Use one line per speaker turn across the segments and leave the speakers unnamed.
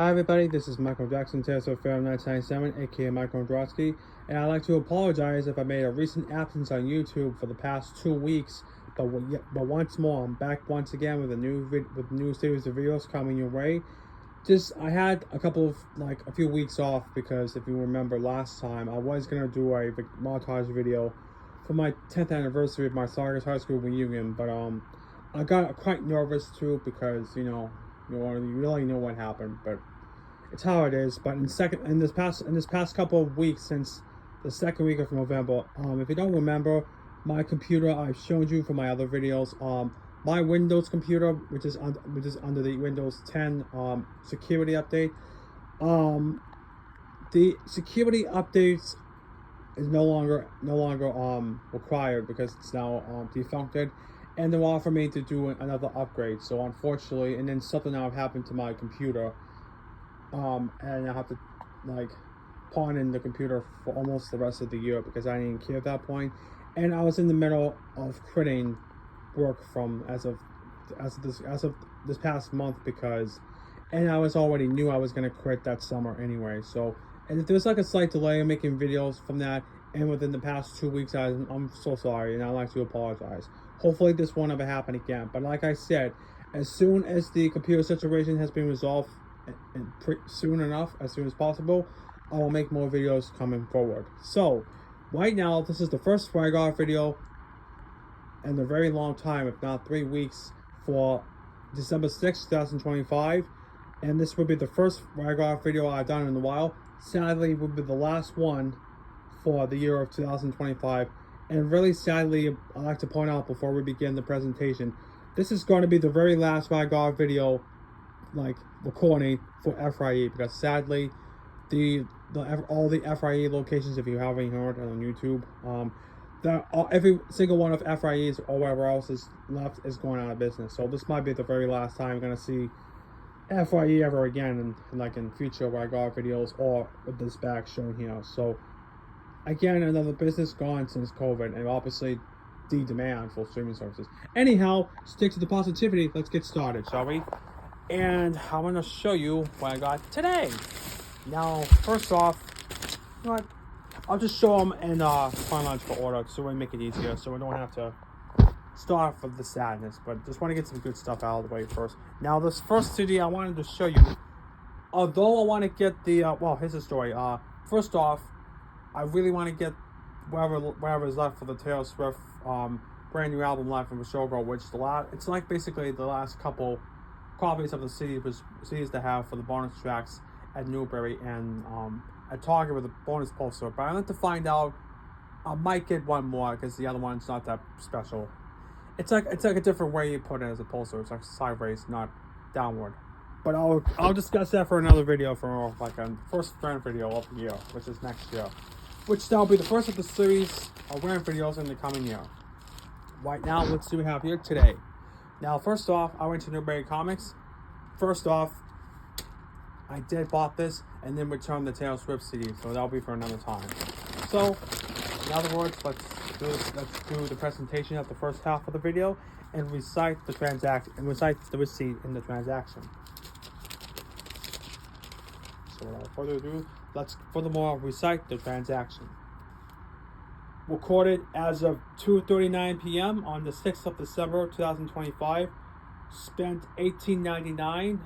Hi everybody, this is Michael Jackson, Taylor Swift Fan 1997, aka Michael Androsky, and I'd like to apologize if I made a recent absence on YouTube for the past 2 weeks. But once more, I'm back once again with a new series of videos coming your way. I had a few weeks off because if you remember last time, I was gonna do a montage video for my 10th anniversary of my Saugus High School reunion, but I got quite nervous too because you really know what happened, but it's how it is. But in this past couple of weeks, since the second week of November, if you don't remember, my computer I've showed you for my other videos, my Windows computer, which is under the Windows 10 security update, the security updates is no longer required because it's now defuncted, and they're offering me to do another upgrade. So unfortunately, and then something now happened to my computer, and I have to pawn in the computer for almost the rest of the year because I didn't care at that point, and I was in the middle of quitting work from as of this past month and I was already knew I was gonna quit that summer anyway. So, and if there's a slight delay in making videos from that, and within the past 2 weeks, I'm so sorry, and I'd like to apologize. Hopefully this won't ever happen again. But like I said, as soon as the computer situation has been resolved, as soon as possible, I will make more videos coming forward. So, right now, this is the first Swag Off video in a very long time, if not 3 weeks, for December 6th, 2025. And this will be the first Swag Off video I've done in a while. Sadly, it will be the last one for the year of 2025. And really sadly, I'd like to point out before we begin the presentation, this is going to be the very last Swag Off video recording for FYE, because sadly all the FYE locations, if you haven't heard on YouTube, every single one of FYEs or whatever else is left is going out of business. So this might be the very last time you're going to see FYE ever again in future Swag Off videos, or with this back shown here. So again, another business gone since COVID, and obviously the demand for streaming services. Anyhow, stick to the positivity. Let's get started, shall we? And I want to show you what I got today. Now, first off, you know what? I'll just show them in chronological order so we make it easier, so we don't have to start off with the sadness. But just want to get some good stuff out of the way first. Now, this first CD I wanted to show you, although I want to get the here's the story. First off, I really want to get whatever is left for the Taylor Swift brand new album, Live from a Showgirl, which it's basically the last couple copies of the CDs to have for the bonus tracks at Newberry and at Target with a bonus poster. But I like to find out, I might get one more because the other one's not that special. It's like a different way you put it as a poster. It's like sideways, not downward. But I'll discuss that for another video, for a first rant video of the year, which is next year, which that'll be the first of the series of rant videos in the coming year. Right now, let's see what we have here today. Now, first off, I went to Newberry Comics. First off, I did bought this and then returned the Taylor Swift CD, so that'll be for another time. So, in other words, let's do the presentation of the first half of the video and recite the receipt in the transaction. So without further ado, let's furthermore recite the transaction. Recorded as of 2:39 p.m. on the 6th of December 2025. Spent $18.99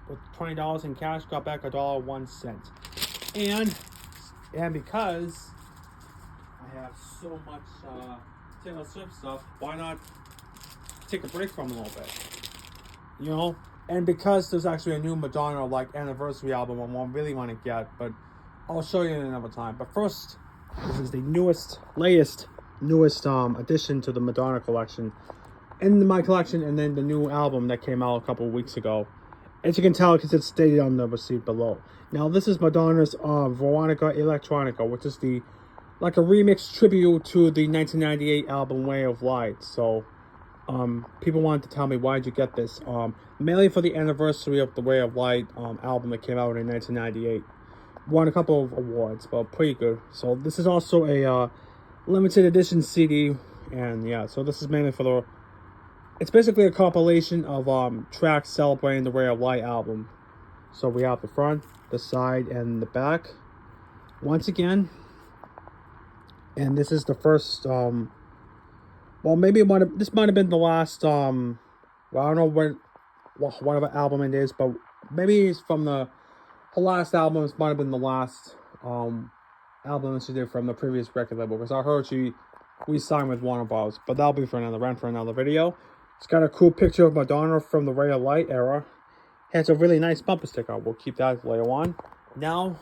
with $20 in cash. Got back $1.01. And because I have so much Taylor Swift stuff, why not take a break from it a little bit? And because there's actually a new Madonna anniversary album I really want to get, but I'll show you another time. But first, this is the newest addition to the Madonna collection in my collection, and then the new album that came out a couple of weeks ago. As you can tell, because it's stated on the receipt below. Now, this is Madonna's Veronica Electronica, which is a remix tribute to the 1998 album Way of Light. So, people wanted to tell me, why did you get this? Mainly for the anniversary of the Way of Light album that came out in 1998. Won a couple of awards, but pretty good. So this is also a limited edition CD, and yeah, so this is mainly for it's basically a compilation of tracks celebrating the Way of Light album. So we have the front, the side, and the back. Once again, and this is the first, well, maybe this might have been the last, well, I don't know whatever album it is, but maybe it's from the last album. This might have been the last album she did from the previous record label, because I heard we signed with Warner Bros. But that'll be for another video. It's got a cool picture of Madonna from the Ray of Light era. Has a really nice bumper sticker. We'll keep that later on. Now,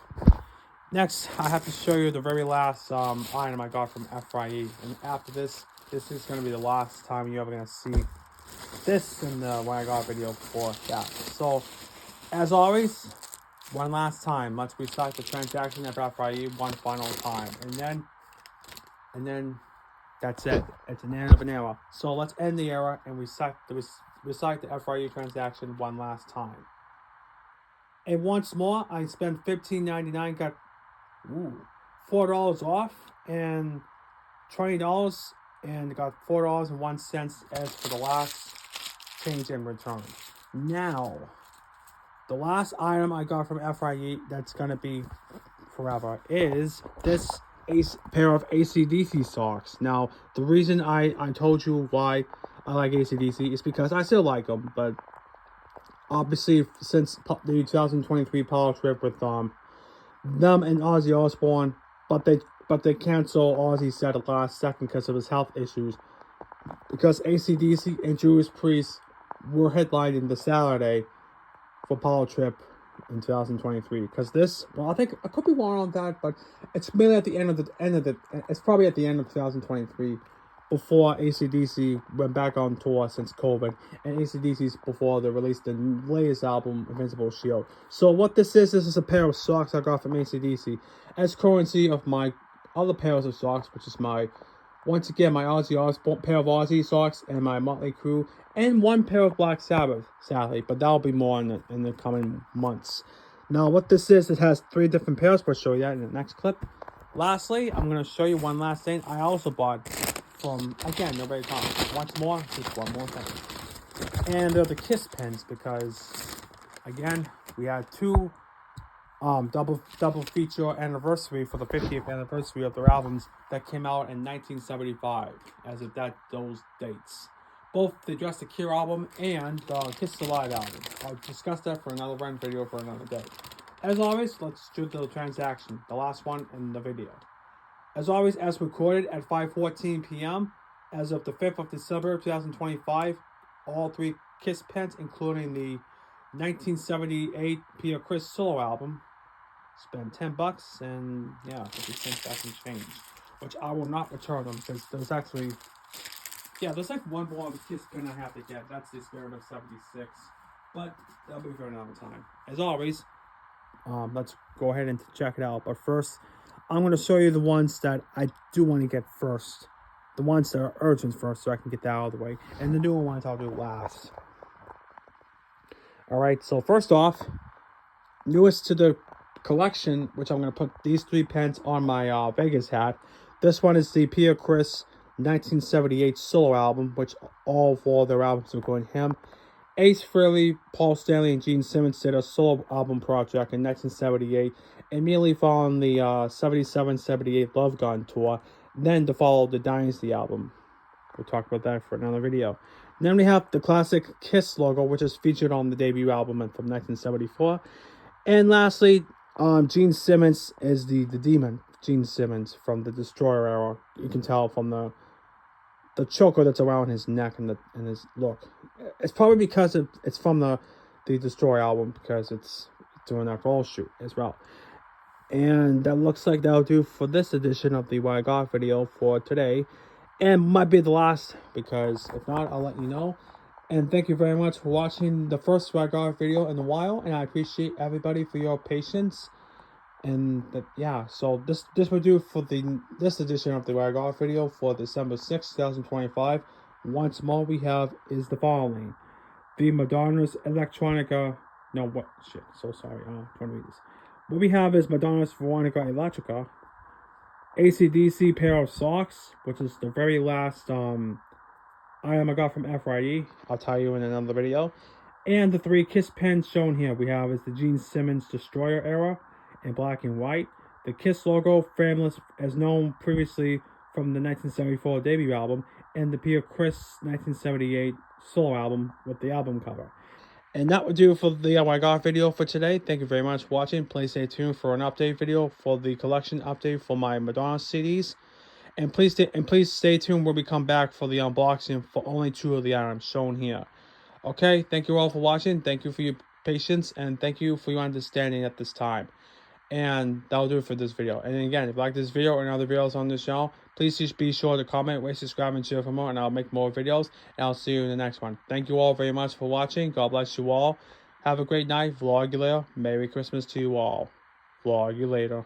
next I have to show you the very last item I got from FYE, and after this is going to be the last time you're ever going to see this in the What I Got video for that. So, as always, one last time, let's restart the transaction at FYE one final time, and then that's it. It's an end of an era. So let's end the era and recite the FYE transaction one last time. And once more, I spent $15.99, got $4 off, and $20, and got $4.01 as for the last change in return. Now, the last item I got from FYE that's gonna be forever is this pair of AC/DC socks. Now, the reason I told you why I like AC/DC is because I still like them, but obviously since the 2023 Power Trip with them and Ozzy Osbourne, but they canceled Ozzy set at the last second because of his health issues, because AC/DC and Judas Priest were headlining the Saturday for Power Trip in 2023, because this, well, I think I could be wrong on that, but it's mainly at the end of the it's probably at the end of 2023, before AC/DC went back on tour since COVID, and AC/DC's before they released the latest album, Invincible Shield. So what this is a pair of socks I got from AC/DC as currency of my other pairs of socks, which is once again, my Ozzy Osbourne pair of Ozzy socks and my Motley Crue, and one pair of Black Sabbath, sadly, but that'll be more in the coming months. Now, what this is, it has 3 different pairs. We'll show you that in the next clip. Lastly, I'm going to show you one last thing I also bought from, again, Nobody Counts. Once more, just one more thing. And they're the Kiss pens, because, again, we had 2 double feature anniversary for the 50th anniversary of their albums that came out in 1975, as of those dates. Both the Dress the Cure album and the Kiss Alive album. I'll discuss that for another run video for another day. As always, let's do the transaction, the last one in the video. As always, as recorded at 5:14 p.m. as of the 5th of December 2025, all 3 Kiss pens, including the 1978 Peter Criss solo album, spend $10 and 50 cents back and change, which I will not return them, because there's actually there's like one more of the Kiss pen I have to get. That's the Experiment 76, but that'll be for another time. As always, let's go ahead and check it out. But first, I'm going to show you the ones that I do want to get first, the ones that are urgent first, so I can get that out of the way, and the newer ones I'll do last. All right, so first off, newest to the collection, which I'm going to put these 3 pens on my Vegas hat. This one is the Peter Criss 1978 solo album, which all 4 of their albums, including him, Ace Frehley, Paul Stanley, and Gene Simmons, did a solo album project in 1978, immediately following the 77-78 Love Gun tour, then to follow the Dynasty album. We'll talk about that for another video. And then we have the classic Kiss logo, which is featured on the debut album from 1974. And lastly, Gene Simmons is the demon, Gene Simmons, from the Destroyer era. You can tell from the choker that's around his neck and his look. It's probably because it's from the Destroyer album, because it's doing that roll shoot as well. And that looks like that'll do for this edition of the What I Got video for today. And might be the last, because if not, I'll let you know. And thank you very much for watching the first What I Got video in a while, and I appreciate everybody for your patience. And so this will do for this edition of the What I Got video for December 6, 2025. Once more, we have is the following: the Madonna's Electronica. No, what shit? So sorry. I'm trying to read this. What we have is Madonna's Veronica Electrica, AC/DC pair of socks, which is the very last item I got from FYE. I'll tell you in another video. And the 3 Kiss pens shown here we have is the Gene Simmons Destroyer era in black and white. The Kiss logo, frameless as known previously from the 1974 debut album, and the Peter Criss 1978 solo album with the album cover. And that would do for the Oh My God video for today. Thank you very much for watching. Please stay tuned for an update video for the collection update for my Madonna CDs. And please stay tuned when we come back for the unboxing for only 2 of the items shown here. Okay, thank you all for watching. Thank you for your patience, and thank you for your understanding at this time. And that'll do it for this video. And again, if you like this video and other videos on this channel, please just be sure to comment, rate, subscribe, and share for more, and I'll make more videos. And I'll see you in the next one. Thank you all very much for watching. God bless you all. Have a great night. Vlog you later. Merry Christmas to you all. Vlog you later.